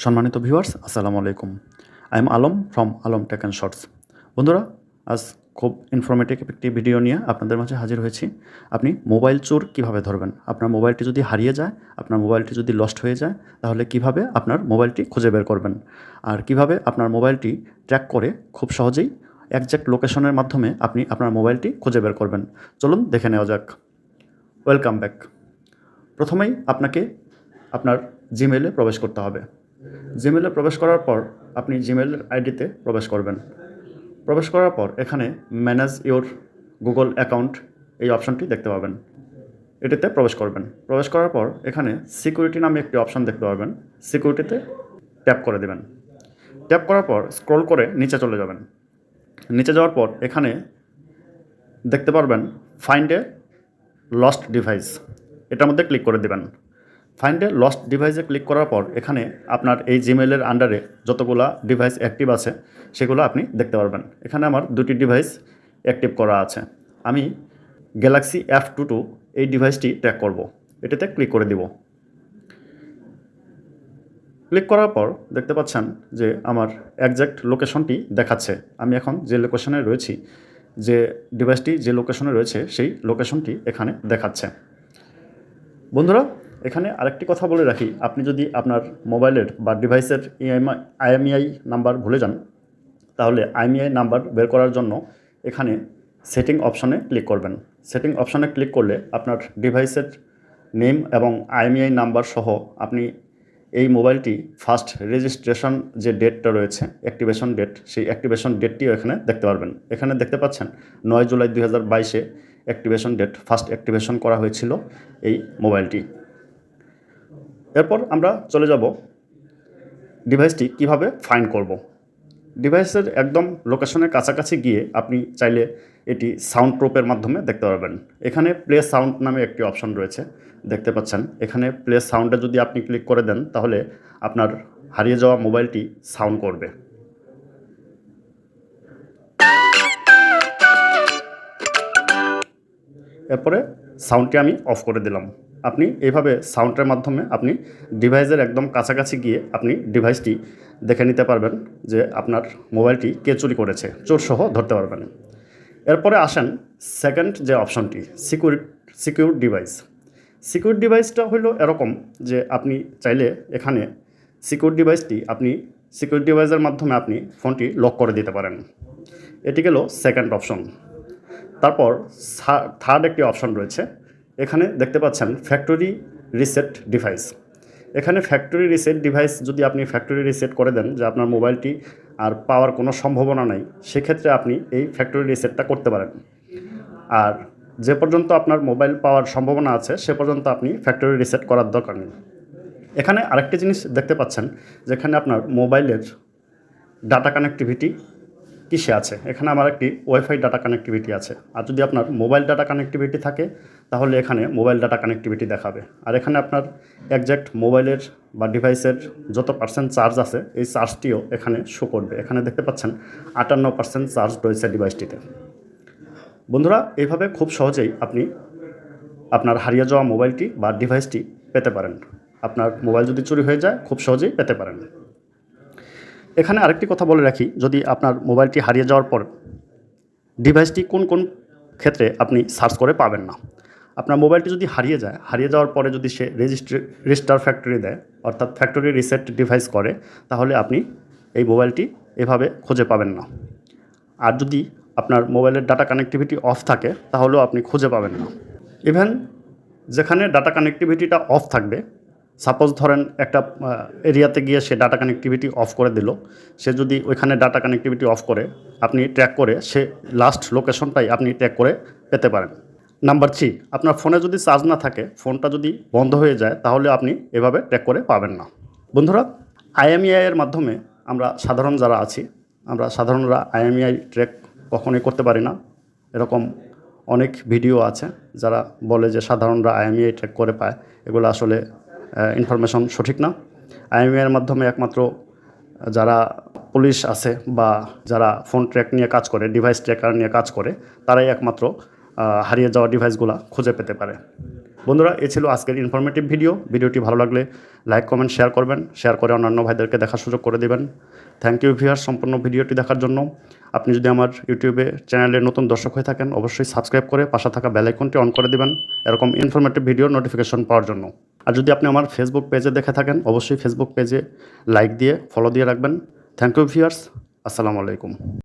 সম্মানিত ভিউয়ার্স আসসালামু আলাইকুম। I am Alam from Alam tech and shorts. বন্ধুরা, আজ খুব ইনফরমেটিভ একটি ভিডিও নিয়ে আপনাদের মাঝে হাজির হয়েছি। আপনি মোবাইল চোর কিভাবে ধরবেন? আপনার মোবাইলটি যদি হারিয়ে যায়, আপনার মোবাইলটি যদি লস্ট হয়ে যায়, তাহলে কিভাবে আপনার মোবাইলটি খুঁজে বের করবেন? আর কিভাবে আপনার মোবাইলটি ট্র্যাক করে খুব সহজেই একজ্যাক্ট লোকেশনের মাধ্যমে আপনি আপনার মোবাইলটি খুঁজে বের করবেন? চলুন দেখে নেওয়া যাক। Welcome back. প্রথমেই আপনাকে আপনার জিমেইলে প্রবেশ করতে হবে। জিমেইলে প্রবেশ করার পর আপনি জিমেইলের আইডিতে প্রবেশ করবেন। প্রবেশ করার পর এখানে ম্যানেজ ইওর গুগল অ্যাকাউন্ট এই অপশনটি দেখতে পাবেন। এটিতে প্রবেশ করবেন। প্রবেশ করার পর এখানে সিকিউরিটি নামে একটি অপশন দেখতে পাবেন। সিকিউরিটিতে ট্যাপ করে দেবেন। ট্যাপ করার পর স্ক্রল করে নিচে চলে যাবেন। নিচে যাওয়ার পর এখানে দেখতে পারবেন ফাইন্ড এ লস্ট ডিভাইস, এটার মধ্যে ক্লিক করে দেবেন। ফাইন্ড এ লস্ট ডিভাইসে ক্লিক করার পর এখানে আপনার এই জিমেইলের আন্ডারে যতগুলা ডিভাইস অ্যাক্টিভ আছে সেগুলো আপনি দেখতে পারবেন। এখানে আমার দুটি ডিভাইস অ্যাক্টিভ করা আছে। আমি গ্যালাক্সি F22 এই ডিভাইসটি ট্র্যাক করব। এটাতে ক্লিক করে দিব। ক্লিক করার পর দেখতে পাচ্ছেন যে আমার একজ্যাক্ট লোকেশনটি দেখাচ্ছে। আমি এখন যে লোকেশনে রয়েছি, যে ডিভাইসটি যে লোকেশনে রয়েছে সেই লোকেশনটি এখানে দেখাচ্ছে। বন্ধুরা, এখানে আরেকটি কথা বলে রাখি, আপনি যদি আপনার মোবাইলের বা ডিভাইসের IMEI নাম্বার ভুলে যান, তাহলে IMEI নাম্বার বের করার জন্য এখানে সেটিং অপশনে ক্লিক করবেন। সেটিং অপশনে ক্লিক করলে আপনার ডিভাইসের নেম এবং IMEI নাম্বার সহ আপনি এই মোবাইলটি ফার্স্ট রেজিস্ট্রেশন যে ডেটটা রয়েছে, অ্যাক্টিভেশন ডেট, সেই অ্যাক্টিভেশন ডেটটিও এখানে দেখতে পারবেন। এখানে দেখতে পাচ্ছেন 9 জুলাই 2022-এ অ্যাক্টিভেশন ডেট, ফার্স্ট অ্যাক্টিভেশন করা হয়েছিল এই মোবাইলটি। এরপর আমরা চলে যাব ডিভাইসটি কিভাবে ফাইন্ড করব। ডিভাইসের একদম লোকেশনের কাছাকাছি গিয়ে আপনি চাইলে এটি সাউন্ড প্রুফের মাধ্যমে দেখতে পারবেন। এখানে প্লে সাউন্ড নামে একটি অপশন রয়েছে, দেখতে পাচ্ছেন। এখানে প্লে সাউন্ডে যদি আপনি ক্লিক করে দেন তাহলে আপনার হারিয়ে যাওয়া মোবাইলটি সাউন্ড করবে। এরপরে সাউন্ডটি আমি অফ করে দিলাম। আপনি এইভাবে সাউন্ডের মাধ্যমে আপনি ডিভাইসের একদম কাছাকাছি গিয়ে আপনি ডিভাইসটি দেখে নিতে পারবেন যে আপনার মোবাইলটি কে চুরি করেছে, চোরসহ ধরতে পারবেন। এরপরে আসেন সেকেন্ড যে অপশনটি, সিকিউর ডিভাইস। সিকিউর ডিভাইসটা হলো এরকম যে আপনি চাইলে এখানে সিকিউর ডিভাইসের মাধ্যমে আপনি ফোনটি লক করে দিতে পারেন। এটি গেল সেকেন্ড অপশন। তারপর থার্ড একটি অপশন রয়েছে, এখানে দেখতে পাচ্ছেন ফ্যাক্টরি রিসেট ডিভাইস। এখানে ফ্যাক্টরি রিসেট ডিভাইস যদি আপনি ফ্যাক্টরি রিসেট করে দেন যে আপনার মোবাইলটি আর পাওয়ার কোনো সম্ভাবনা নাই, সেক্ষেত্রে আপনি এই ফ্যাক্টরি রিসেটটা করতে পারেন। আর যে পর্যন্ত আপনার মোবাইল পাওয়ার সম্ভাবনা আছে সে পর্যন্ত আপনি ফ্যাক্টরি রিসেট করার দরকার নেই। এখানে আরেকটি জিনিস দেখতে পাচ্ছেন যেখানে আপনার মোবাইলের ডাটা কানেক্টিভিটি কিসে আছে। এখানে আমার একটি ওয়াইফাই ডাটা কানেক্টিভিটি আছে। আর যদি আপনার মোবাইল ডাটা কানেক্টিভিটি থাকে তাহলে এখানে মোবাইল ডাটা কানেক্টিভিটি দেখাবে। আর এখানে আপনার একজ্যাক্ট মোবাইলের বা ডিভাইসের যত পার্সেন্ট চার্জ আছে এই চার্জটিও এখানে শো করবে। এখানে দেখতে পাচ্ছেন 58% চার্জ রয়েছে ডিভাইসটিতে। বন্ধুরা, এইভাবে খুব সহজেই আপনি আপনার হারিয়ে যাওয়া মোবাইলটি বা ডিভাইসটি পেতে পারেন। আপনার মোবাইল যদি চুরি হয়ে যায় খুব সহজেই পেতে পারেন। এখানে আরেকটি কথা বলে রাখি, যদি আপনার মোবাইলটি হারিয়ে যাওয়ার পর ডিভাইসটি কোন কোন ক্ষেত্রে আপনি সার্চ করে পাবেন না। আপনার মোবাইলটি যদি হারিয়ে যাওয়ার পরে যদি সে রিস্টার ফ্যাক্টরি দেয়, অর্থাৎ ফ্যাক্টরি রিসেট ডিভাইস করে, তাহলে আপনি এই মোবাইলটি এভাবে খুঁজে পাবেন না। আর যদি আপনার মোবাইলের ডাটা কানেক্টিভিটি অফ থাকে তাহলেও আপনি খুঁজে পাবেন না। ইভেন যেখানে ডাটা কানেক্টিভিটিটা অফ থাকবে, সাপোজ ধরেন একটা এরিয়াতে গিয়ে সে ডাটা কানেক্টিভিটি অফ করে দিল, সে যদি ওইখানে ডাটা কানেক্টিভিটি অফ করে আপনি ট্র্যাক করে সে লাস্ট লোকেশনটাই আপনি ট্র্যাক করে পেতে পারেন। নাম্বার 3, আপনার ফোনে যদি চার্জ না থাকে, ফোনটা যদি বন্ধ হয়ে যায়, তাহলে আপনি এভাবে ট্র্যাক করে পাবেন না। বন্ধুরা, IMEI এর মাধ্যমে আমরা সাধারণ যারা আছি, আমরা সাধারণরা IMEI ট্র্যাক কখনোই করতে পারি না। এরকম অনেক ভিডিও আছে যারা বলে যে সাধারণরা IMEI ট্র্যাক করে পায়, এগুলো আসলে ইনফরমেশন সঠিক না। IMEI এর মাধ্যমে একমাত্র যারা পুলিশ আছে বা যারা ফোন ট্র্যাক নিয়ে কাজ করে, ডিভাইস ট্র্যাকার নিয়ে কাজ করে, তারাই একমাত্র হারিয়ে যাওয়া ডিভাইসগুলো খুঁজে পেতে পারে। বন্ধুরা, এ ছিল আজকের ইনফরমেটিভ ভিডিও। ভিডিওটি ভালো লাগলে লাইক, কমেন্ট, শেয়ার করবেন। শেয়ার করে অন্যান্য ভাইদেরকে দেখার সুযোগ করে দেবেন। থ্যাংক ইউ ভিউয়ার্স সম্পূর্ণ ভিডিওটি দেখার জন্য। আপনি যদি আমার ইউটিউবে চ্যানেলে নতুন দর্শক হয়ে থাকেন, অবশ্যই সাবস্ক্রাইব করে পাশে থাকা বেল আইকনটি অন করে দিবেন এরকম ইনফরমেটিভ ভিডিওর নোটিফিকেশন পাওয়ার জন্য। আর যদি আপনি আমার ফেসবুক পেজে দেখে থাকেন, অবশ্যই ফেসবুক পেজে লাইক দিয়ে ফলো দিয়ে রাখবেন। থ্যাংক ইউ ভিউয়ার্স, আসসালামু আলাইকুম।